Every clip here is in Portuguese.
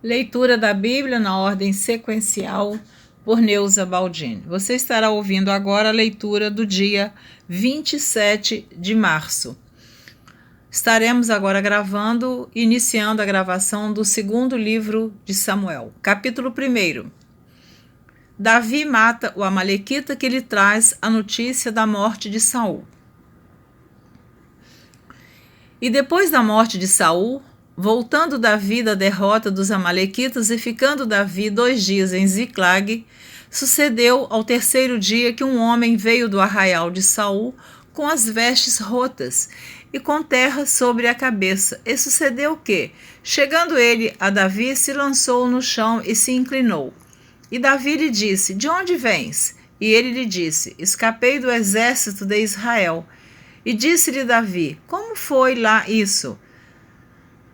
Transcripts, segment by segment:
Leitura da Bíblia na ordem sequencial por Neuza Baldini. Você estará ouvindo agora a leitura do dia 27 de março. Estaremos agora iniciando a gravação do segundo livro de Samuel, capítulo 1. Davi mata o amalequita que lhe traz a notícia da morte de Saul. E depois da morte de Saul, voltando Davi da derrota dos amalequitas e ficando Davi 2 dias em Ziclag, sucedeu ao 3º dia que um homem veio do arraial de Saul com as vestes rotas e com terra sobre a cabeça. E sucedeu que, chegando ele a Davi, se lançou no chão e se inclinou. E Davi lhe disse: De onde vens? E ele lhe disse: Escapei do exército de Israel. E disse-lhe Davi: Como foi lá isso?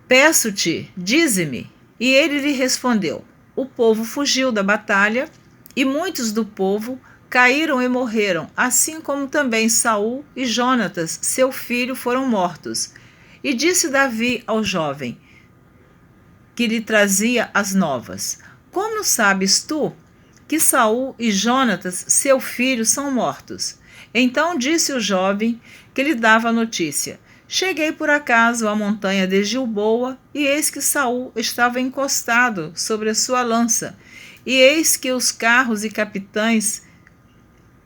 Peço-te, dize-me. E ele lhe respondeu: O povo fugiu da batalha, e muitos do povo caíram e morreram, assim como também Saul e Jonatas, seu filho, foram mortos. E disse Davi ao jovem, que lhe trazia as novas: Como sabes tu que Saul e Jonatas, seu filho, são mortos? Então disse o jovem que lhe dava a notícia: Cheguei por acaso à montanha de Gilboa, e eis que Saul estava encostado sobre a sua lança, e eis que os carros e capitães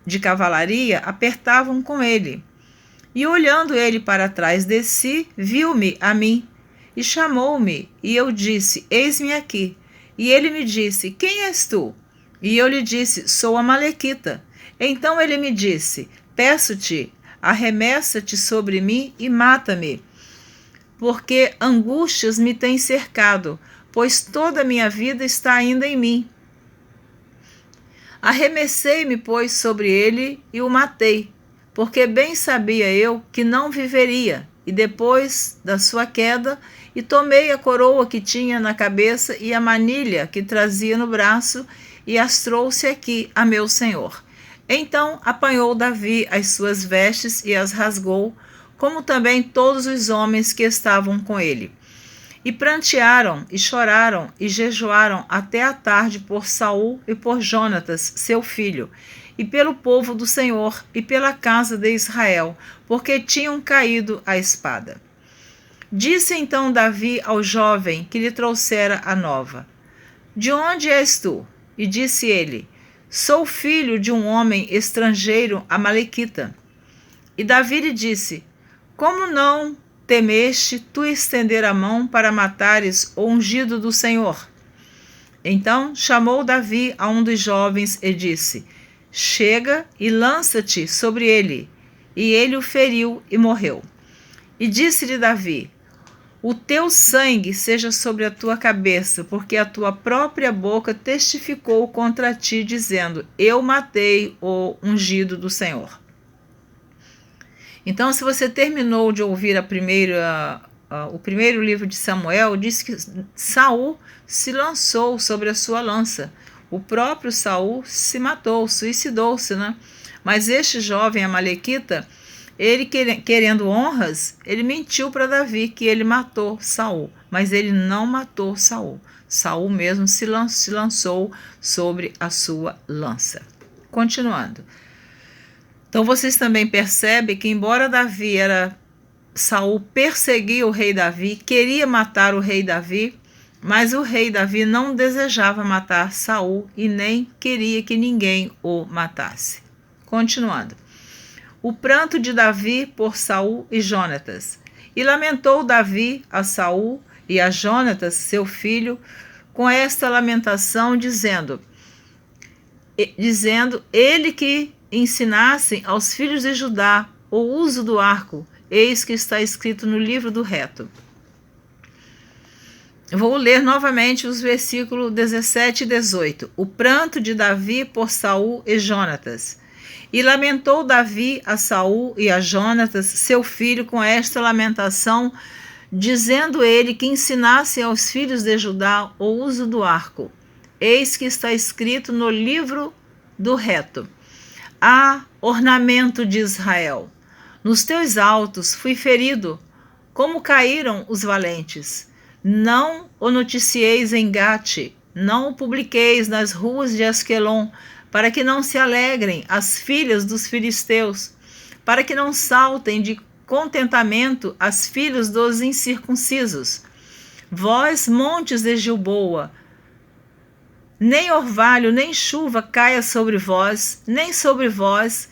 de cavalaria apertavam com ele. E olhando ele para trás de si, viu-me a mim, e chamou-me, e eu disse: Eis-me aqui. E ele me disse: Quem és tu? E eu lhe disse: Sou amalequita. Então ele me disse: Peço-te, arremessa-te sobre mim e mata-me, porque angústias me têm cercado, pois toda a minha vida está ainda em mim. Arremessei-me, pois, sobre ele e o matei, porque bem sabia eu que não viveria. E depois da sua queda, e tomei a coroa que tinha na cabeça e a manilha que trazia no braço, e as trouxe aqui a meu senhor. Então apanhou Davi as suas vestes e as rasgou, como também todos os homens que estavam com ele. E prantearam, e choraram, e jejuaram até a tarde por Saul e por Jonatas, seu filho, e pelo povo do Senhor, e pela casa de Israel, porque tinham caído à espada. Disse então Davi ao jovem que lhe trouxera a nova: De onde és tu? E disse ele: Sou filho de um homem estrangeiro amalequita. E Davi lhe disse: Como não temeste tu estender a mão para matares o ungido do Senhor? Então chamou Davi a um dos jovens e disse: Chega e lança-te sobre ele. E ele o feriu e morreu. E disse-lhe Davi: O teu sangue seja sobre a tua cabeça, porque a tua própria boca testificou contra ti, dizendo: Eu matei o ungido do Senhor. Então, se você terminou de ouvir o primeiro livro de Samuel, diz que Saul se lançou sobre a sua lança. O próprio Saul se matou, suicidou-se, né? Mas este jovem amalequita, ele querendo honras, ele mentiu para Davi que ele matou Saul, mas ele não matou Saul. Saul mesmo se lançou sobre a sua lança. Continuando. Então vocês também percebem que, embora Saul perseguia o rei Davi, queria matar o rei Davi, mas o rei Davi não desejava matar Saul e nem queria que ninguém o matasse. Continuando. O pranto de Davi por Saul e Jonatas. E lamentou Davi a Saul e a Jonatas, seu filho, com esta lamentação, dizendo: ele que ensinassem aos filhos de Judá o uso do arco, eis que está escrito no livro do reto. Vou ler novamente os versículos 17 e 18. O pranto de Davi por Saul e Jonatas. E lamentou Davi a Saul e a Jonatas, seu filho, com esta lamentação, dizendo ele que ensinassem aos filhos de Judá o uso do arco. Eis que está escrito no livro do reto. Ah, ornamento de Israel! Nos teus altos fui ferido, como caíram os valentes. Não o noticieis em Gate, não o publiqueis nas ruas de Asquelon, para que não se alegrem as filhas dos filisteus, para que não saltem de contentamento as filhas dos incircuncisos. Vós, montes de Gilboa, nem orvalho, nem chuva caia sobre vós, nem sobre vós,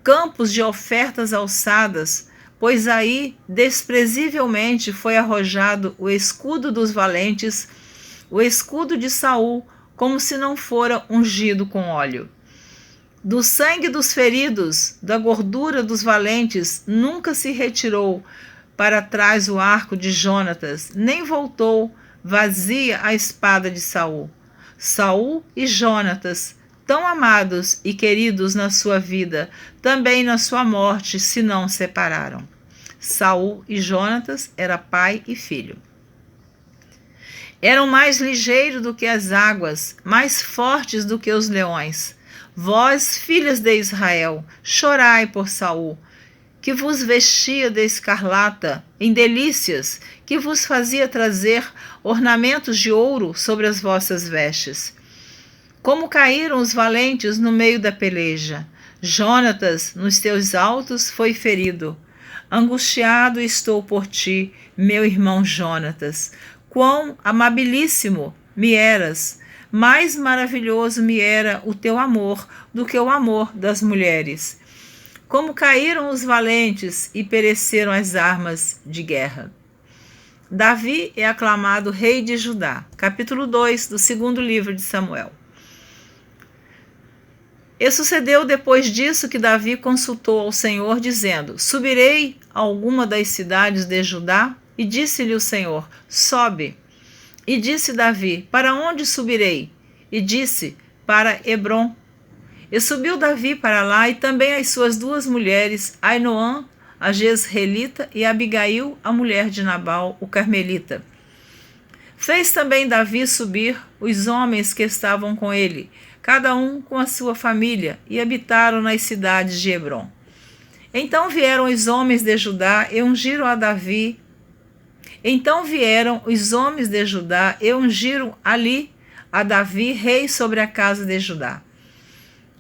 campos de ofertas alçadas, pois aí desprezivelmente foi arrojado o escudo dos valentes, o escudo de Saul, como se não fora ungido com óleo. Do sangue dos feridos, da gordura dos valentes, nunca se retirou para trás o arco de Jonatas, nem voltou vazia a espada de Saul. Saul e Jonatas, tão amados e queridos na sua vida, também na sua morte se não separaram. Saul e Jonatas era pai e filho. Eram mais ligeiros do que as águas, mais fortes do que os leões. Vós, filhas de Israel, chorai por Saul, que vos vestia de escarlata, em delícias, que vos fazia trazer ornamentos de ouro sobre as vossas vestes. Como caíram os valentes no meio da peleja. Jonatas, nos teus altos, foi ferido. Angustiado estou por ti, meu irmão Jonatas. Quão amabilíssimo me eras! Mais maravilhoso me era o teu amor do que o amor das mulheres. Como caíram os valentes e pereceram as armas de guerra. Davi é aclamado rei de Judá. Capítulo 2 do segundo livro de Samuel. E sucedeu depois disso que Davi consultou ao Senhor, dizendo: Subirei a alguma das cidades de Judá? E disse-lhe o Senhor: Sobe. E disse Davi: Para onde subirei? E disse: Para Hebrom. E subiu Davi para lá, e também as suas duas mulheres, Ainoã, a Jezreelita, e Abigail, a mulher de Nabal, o Carmelita. Fez também Davi subir os homens que estavam com ele, cada um com a sua família, e habitaram nas cidades de Hebrom. Então vieram os homens de Judá e ungiram a Davi. Então vieram os homens de Judá e ungiram ali a Davi, rei sobre a casa de Judá.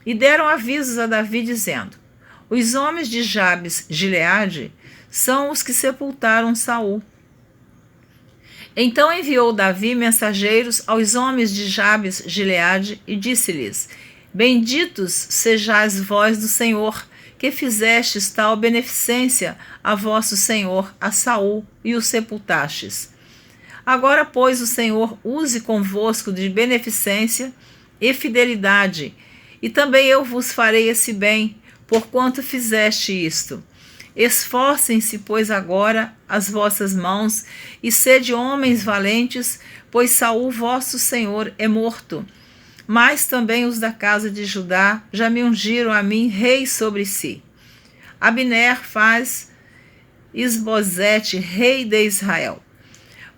E deram avisos a Davi, dizendo: Os homens de Jabes Gileade são os que sepultaram Saul. Então enviou Davi mensageiros aos homens de Jabes Gileade e disse-lhes: Benditos sejais vós do Senhor, que fizestes tal beneficência a vosso senhor, a Saul, e o sepultastes. Agora, pois, o Senhor use convosco de beneficência e fidelidade, e também eu vos farei esse bem, porquanto fizeste isto. Esforcem-se, pois, agora as vossas mãos, e sede homens valentes, pois Saul vosso senhor é morto. Mas também os da casa de Judá já me ungiram a mim rei sobre si. Abner faz Isbosete rei de Israel.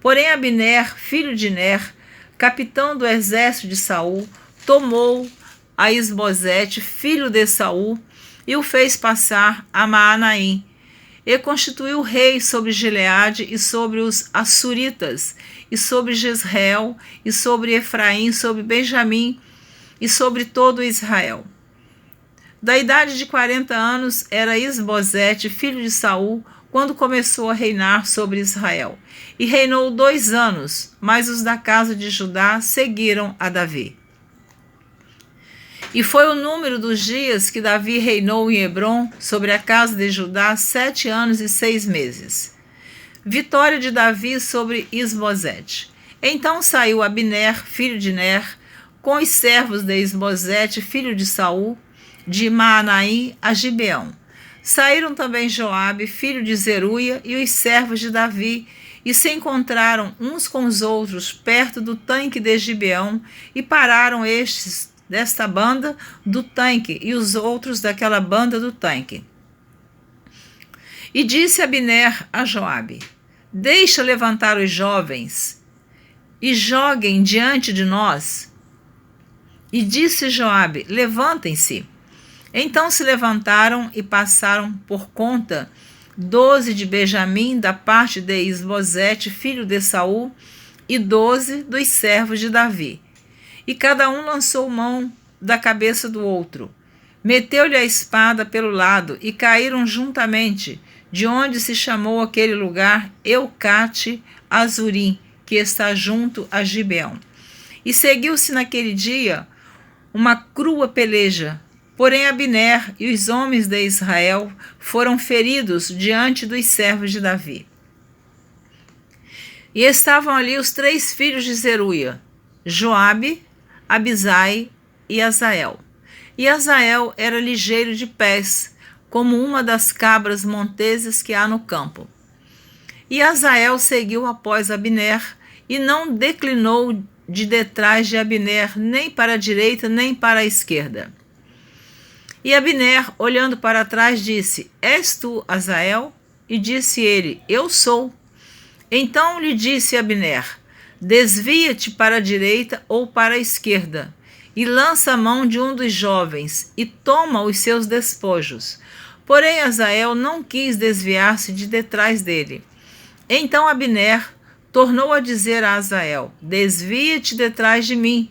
Porém Abner, filho de Ner, capitão do exército de Saul, tomou a Isbosete, filho de Saul, e o fez passar a Maanaim, e constituiu rei sobre Gileade e sobre os Assuritas, e sobre Jezreel, e sobre Efraim, sobre Benjamim, e sobre todo Israel. Da idade de 40 anos era Isbosete, filho de Saul, quando começou a reinar sobre Israel. E reinou 2 anos, mas os da casa de Judá seguiram a Davi. E foi o número dos dias que Davi reinou em Hebrom sobre a casa de Judá 7 anos e 6 meses. Vitória de Davi sobre Isbosete. Então saiu Abner, filho de Ner, com os servos de Isbosete, filho de Saul, de Maanaim a Gibeão. Saíram também Joabe, filho de Zeruia, e os servos de Davi, e se encontraram uns com os outros perto do tanque de Gibeão, e pararam estes desta banda do tanque e os outros daquela banda do tanque. E disse Abner a Joabe: Deixa levantar os jovens e joguem diante de nós. E disse Joabe: Levantem-se. Então se levantaram e passaram por conta 12 de Benjamim, da parte de Isbosete, filho de Saul, e 12 dos servos de Davi. E cada um lançou mão da cabeça do outro. Meteu-lhe a espada pelo lado, e caíram juntamente, de onde se chamou aquele lugar Eucate Azurim, que está junto a Gibeão. E seguiu-se naquele dia uma crua peleja. Porém Abner e os homens de Israel foram feridos diante dos servos de Davi. E estavam ali os 3 filhos de Zeruia, Joabe, Abisai e Azael. E Azael era ligeiro de pés, como uma das cabras monteses que há no campo. E Azael seguiu após Abner, e não declinou de detrás de Abner, nem para a direita, nem para a esquerda. E Abner, olhando para trás, disse: És tu, Azael? E disse ele: Eu sou. Então lhe disse Abner: Desvia-te para a direita ou para a esquerda, e lança a mão de um dos jovens, e toma os seus despojos. Porém Azael não quis desviar-se de detrás dele. Então Abner tornou a dizer a Azael: Desvia-te detrás de mim,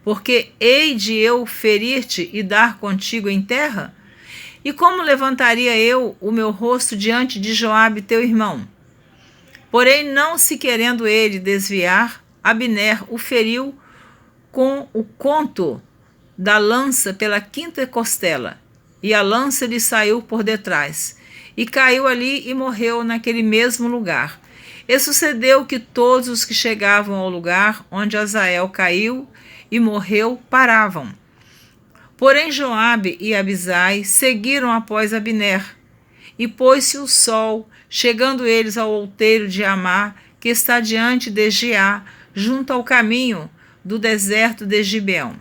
porque hei de eu ferir-te e dar contigo em terra? E como levantaria eu o meu rosto diante de Joabe teu irmão? Porém, não se querendo ele desviar, Abner o feriu com o conto da lança pela 5ª costela, e a lança lhe saiu por detrás, e caiu ali e morreu naquele mesmo lugar. E sucedeu que todos os que chegavam ao lugar onde Azael caiu e morreu paravam. Porém Joabe e Abisai seguiram após Abner. E pôs-se o sol, chegando eles ao outeiro de Amá, que está diante de Giá, junto ao caminho do deserto de Gibeão.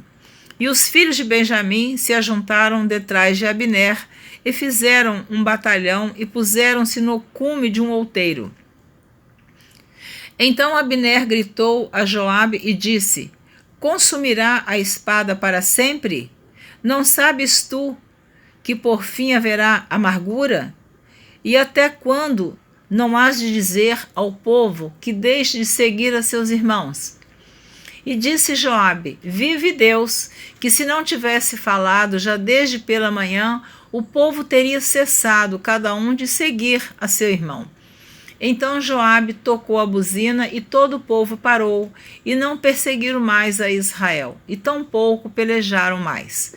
E os filhos de Benjamim se ajuntaram detrás de Abner, e fizeram um batalhão, e puseram-se no cume de um outeiro. Então Abner gritou a Joabe e disse: Consumirá a espada para sempre? Não sabes tu que por fim haverá amargura? E até quando não hás de dizer ao povo que deixe de seguir a seus irmãos? E disse Joabe: Vive Deus, que se não tivesse falado já desde pela manhã, o povo teria cessado cada um de seguir a seu irmão. Então Joabe tocou a buzina, e todo o povo parou, e não perseguiram mais a Israel, e tampouco pelejaram mais.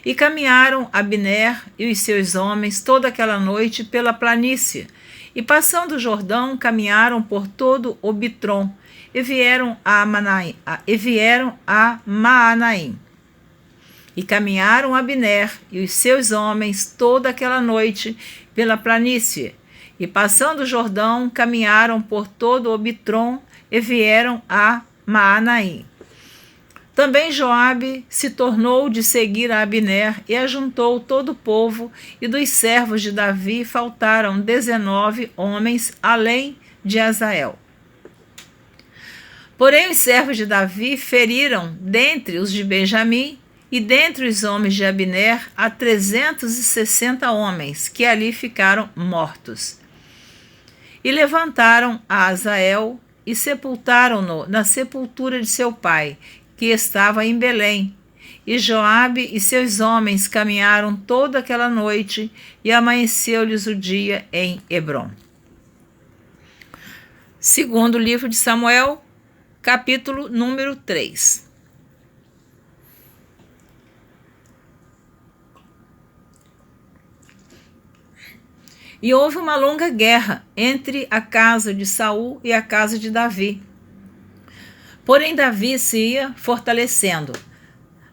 E caminharam Abner e os seus homens toda aquela noite pela planície, e passando o Jordão, caminharam por todo o Bitrom, e vieram a Maanaim. E caminharam Abner e os seus homens toda aquela noite pela planície, e passando o Jordão, caminharam por todo o Bitrom, e vieram a Maanaim. Também Joabe se tornou de seguir a Abner, e ajuntou todo o povo, e dos servos de Davi faltaram 19 homens, além de Azael. Porém os servos de Davi feriram dentre os de Benjamim, e dentre os homens de Abner, a 360 homens, que ali ficaram mortos. E levantaram a Azael, e sepultaram-no na sepultura de seu pai, que estava em Belém. E Joabe e seus homens caminharam toda aquela noite, e amanheceu-lhes o dia em Hebrom. Segundo livro de Samuel, capítulo número 3. E houve uma longa guerra entre a casa de Saul e a casa de Davi. Porém Davi se ia fortalecendo,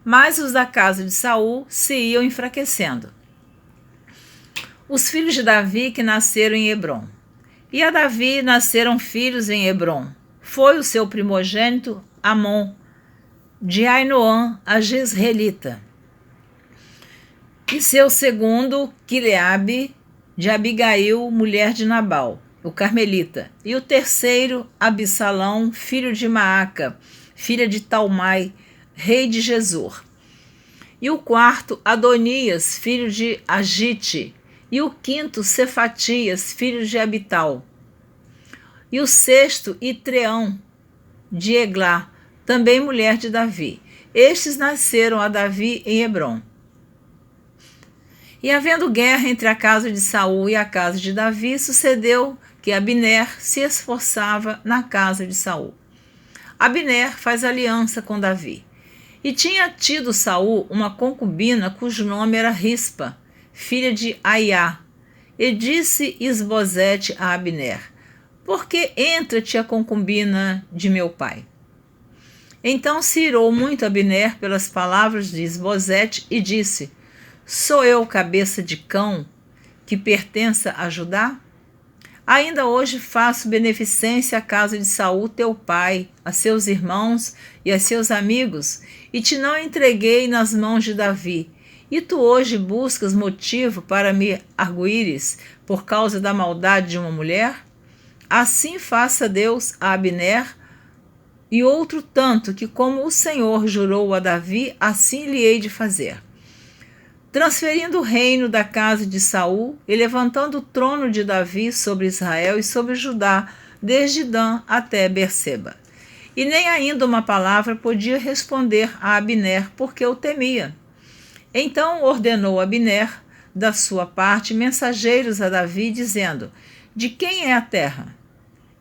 mas os da casa de Saul se iam enfraquecendo. Os filhos de Davi que nasceram em Hebrom. E a Davi nasceram filhos em Hebrom. Foi o seu primogênito Amon, de Ainoã, a Jezreelita. E seu segundo, Quileabe, de Abigail, mulher de Nabal, o carmelita. E o terceiro, Absalão, filho de Maaca, filha de Talmai, rei de Gesur. E o quarto, Adonias, filho de Agite, e o quinto Cefatias, filho de Abital, e o sexto Itreão, de Eglá, também mulher de Davi. Estes nasceram a Davi em Hebrom. E havendo guerra entre a casa de Saul e a casa de Davi, sucedeu que Abner se esforçava na casa de Saul. Abner faz aliança com Davi. E tinha tido Saul uma concubina cujo nome era Rispa, filha de Aiá. E disse Isbosete a Abner: por que entra-te a concubina de meu pai? Então se irou muito Abner pelas palavras de Isbosete e disse: sou eu cabeça de cão que pertença a Judá? Ainda hoje faço beneficência à casa de Saul teu pai, a seus irmãos e a seus amigos, e te não entreguei nas mãos de Davi. E tu hoje buscas motivo para me arguires por causa da maldade de uma mulher? Assim faça Deus a Abner, e outro tanto que, como o Senhor jurou a Davi, assim lhe hei de fazer. Transferindo o reino da casa de Saul e levantando o trono de Davi sobre Israel e sobre Judá, desde Dan até Berseba. E nem ainda uma palavra podia responder a Abner, porque o temia. Então ordenou Abner, da sua parte, mensageiros a Davi, dizendo: de quem é a terra?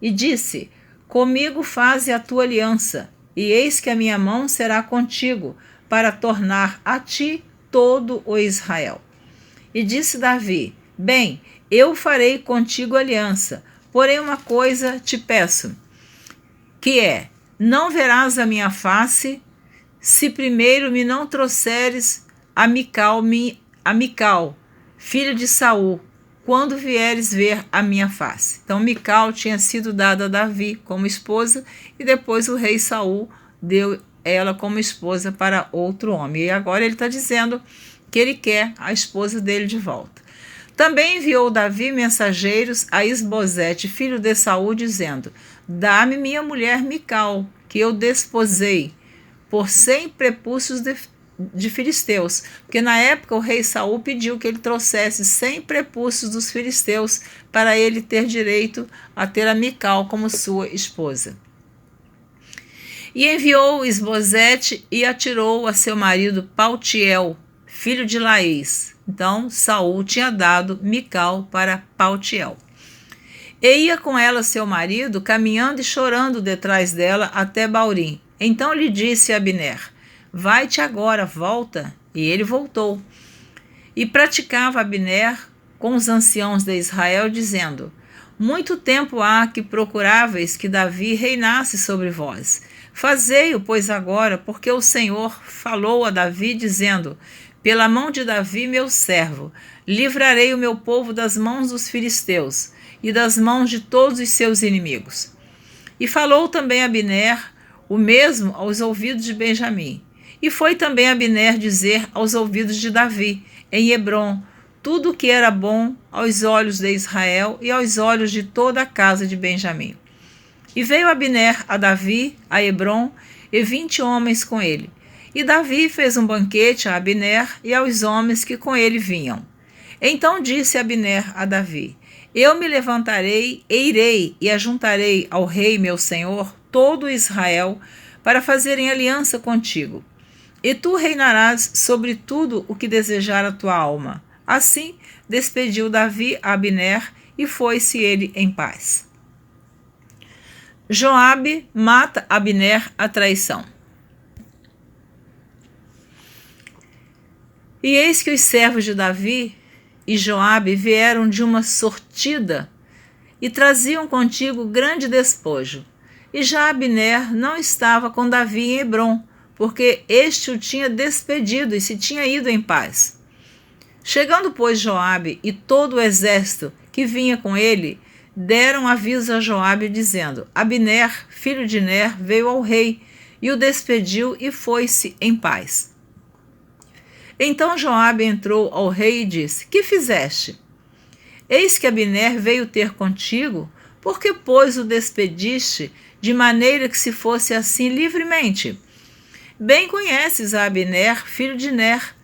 E disse: comigo faze a tua aliança, e eis que a minha mão será contigo, para tornar a ti todo o Israel. E disse Davi: bem, eu farei contigo aliança, porém uma coisa te peço, que é: não verás a minha face, se primeiro me não trouxeres a Mical, filha de Saul, quando vieres ver a minha face. Então Mical tinha sido dada a Davi como esposa, e depois o rei Saul deu ela como esposa para outro homem. E agora ele está dizendo que ele quer a esposa dele de volta. Também enviou Davi mensageiros a Isbosete, filho de Saul, dizendo: dá-me minha mulher Mical, que eu desposei, por 100 prepúcios de filisteus. Porque na época o rei Saul pediu que ele trouxesse 100 prepúcios dos filisteus para ele ter direito a ter a Mical como sua esposa. E enviou Isbosete e atirou a seu marido Paltiel, filho de Laís. Então Saul tinha dado Mical para Paltiel. E ia com ela seu marido, caminhando e chorando detrás dela até Baurim. Então lhe disse Abner: vai-te agora, volta. E ele voltou. E praticava Abner com os anciãos de Israel, dizendo: muito tempo há que procuráveis que Davi reinasse sobre vós. Fazei-o, pois, agora, porque o Senhor falou a Davi, dizendo: pela mão de Davi, meu servo, livrarei o meu povo das mãos dos filisteus e das mãos de todos os seus inimigos. E falou também Abner o mesmo aos ouvidos de Benjamim. E foi também Abner dizer aos ouvidos de Davi, em Hebrom, tudo o que era bom aos olhos de Israel e aos olhos de toda a casa de Benjamim. E veio Abner a Davi, a Hebrom, e 20 homens com ele. E Davi fez um banquete a Abner e aos homens que com ele vinham. Então disse Abner a Davi: eu me levantarei e irei e ajuntarei ao rei meu senhor todo Israel para fazerem aliança contigo. E tu reinarás sobre tudo o que desejar a tua alma. Assim despediu Davi a Abner e foi-se ele em paz. Joabe mata Abner à traição. E eis que os servos de Davi e Joabe vieram de uma sortida e traziam contigo grande despojo. E já Abner não estava com Davi em Hebrom, porque este o tinha despedido e se tinha ido em paz. Chegando, pois, Joabe e todo o exército que vinha com ele, deram aviso a Joabe, dizendo: Abner, filho de Ner, veio ao rei, e o despediu e foi-se em paz. Então Joabe entrou ao rei e disse: que fizeste? Eis que Abner veio ter contigo, porque, pois, o despediste, de maneira que se fosse assim livremente? Bem conheces a Abner, filho de Ner,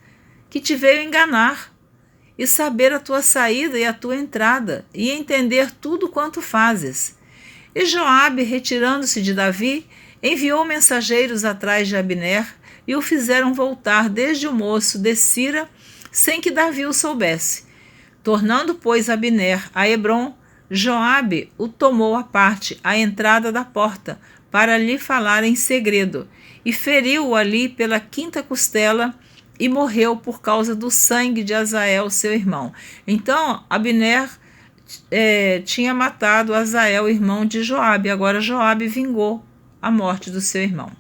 que te veio enganar. e saber a tua saída e a tua entrada, e entender tudo quanto fazes. E Joabe, retirando-se de Davi, enviou mensageiros atrás de Abner, e o fizeram voltar desde o moço de Sira, sem que Davi o soubesse. Tornando, pois, Abner a Hebrom, Joabe o tomou à parte, à entrada da porta, para lhe falar em segredo, e feriu-o ali pela quinta costela, e morreu por causa do sangue de Azael, seu irmão. Então, Abner tinha matado Azael, irmão de Joabe. Agora Joabe vingou a morte do seu irmão.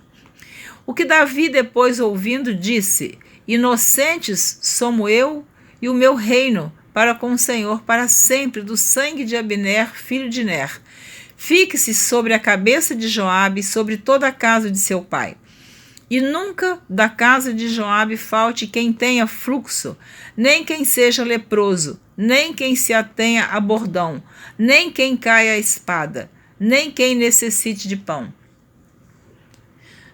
O que Davi, depois ouvindo, disse: Inocentes somos eu e o meu reino para com o Senhor para sempre do sangue de Abner, filho de Ner. Fique-se sobre a cabeça de Joabe e sobre toda a casa de seu pai. E nunca da casa de Joabe falte quem tenha fluxo, nem quem seja leproso, nem quem se atenha a bordão, nem quem caia a espada, nem quem necessite de pão.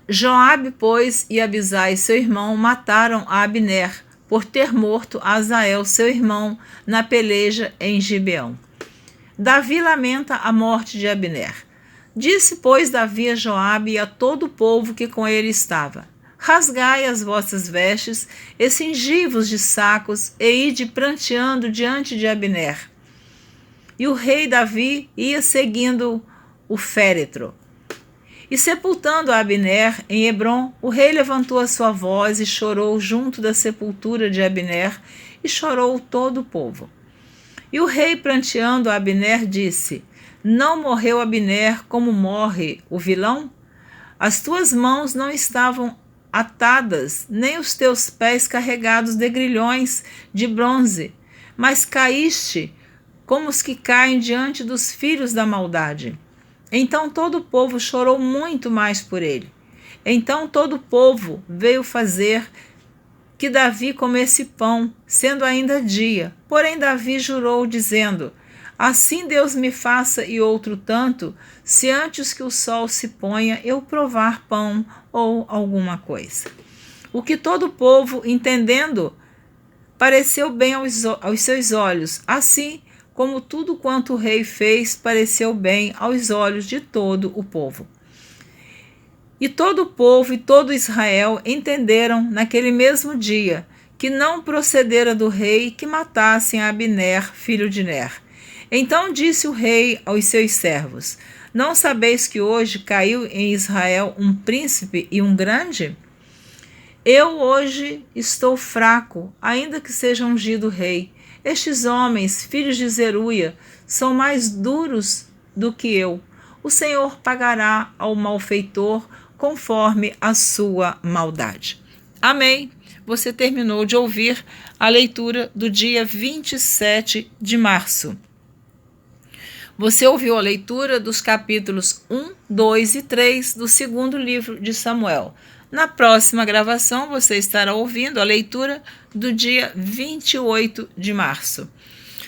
Joabe, pois, e Abisai, seu irmão, mataram a Abner, por ter morto Azael, seu irmão, na peleja em Gibeão. Davi lamenta a morte de Abner. Disse, pois, Davi a Joabe e a todo o povo que com ele estava: Rasgai as vossas vestes, e cingi-vos de sacos, e ide pranteando diante de Abner. E o rei Davi ia seguindo o féretro. E sepultando a Abner em Hebrom, o rei levantou a sua voz e chorou junto da sepultura de Abner, e chorou todo o povo. E o rei, pranteando a Abner, disse: Não morreu Abner como morre o vilão? As tuas mãos não estavam atadas, nem os teus pés carregados de grilhões de bronze, mas caíste como os que caem diante dos filhos da maldade. Então todo o povo chorou muito mais por ele. Então todo o povo veio fazer que Davi comesse pão, sendo ainda dia. Porém Davi jurou, dizendo: Assim Deus me faça e outro tanto, se antes que o sol se ponha eu provar pão ou alguma coisa. O que todo o povo, entendendo, pareceu bem aos seus olhos, assim como tudo quanto o rei fez pareceu bem aos olhos de todo o povo. E todo o povo e todo Israel entenderam naquele mesmo dia que não procedera do rei que matassem a Abner, filho de Ner. Então disse o rei aos seus servos: Não sabeis que hoje caiu em Israel um príncipe e um grande? Eu hoje estou fraco, ainda que seja ungido rei. Estes homens, filhos de Zeruia, são mais duros do que eu. O Senhor pagará ao malfeitor conforme a sua maldade. Amém. Você terminou de ouvir a leitura do dia 27 de março. Você ouviu a leitura dos capítulos 1, 2 e 3 do segundo livro de Samuel. Na próxima gravação, você estará ouvindo a leitura do dia 28 de março.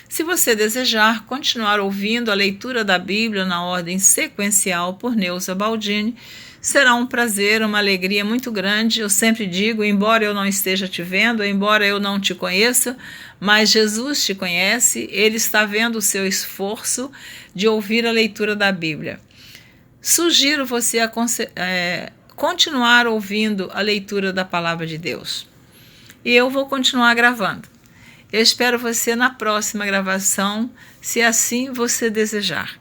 Se você desejar continuar ouvindo a leitura da Bíblia na ordem sequencial por Neuza Baldini, será um prazer, uma alegria muito grande. Eu sempre digo, embora eu não esteja te vendo, embora eu não te conheça, mas Jesus te conhece, Ele está vendo o seu esforço de ouvir a leitura da Bíblia. Sugiro você a continuar ouvindo a leitura da Palavra de Deus. E eu vou continuar gravando. Eu espero você na próxima gravação, se assim você desejar.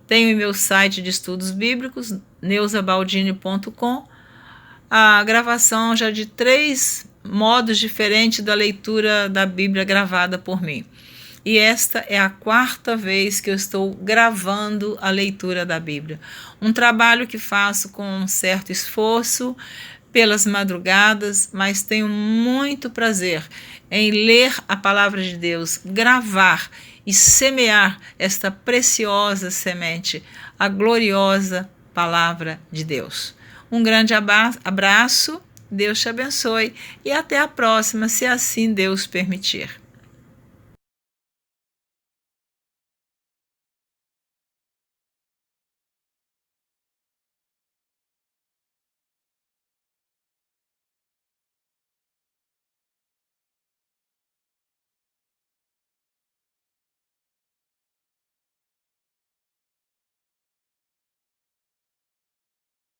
Tenho o meu site de estudos bíblicos, neuzabaldini.com, a gravação já de 3 modos diferentes da leitura da Bíblia gravada por mim. E esta é a 4ª vez que eu estou gravando a leitura da Bíblia. Um trabalho que faço com um certo esforço, pelas madrugadas, mas tenho muito prazer em ler a palavra de Deus, gravar e semear esta preciosa semente, a gloriosa palavra de Deus. Um grande abraço, Deus te abençoe e até a próxima, se assim Deus permitir.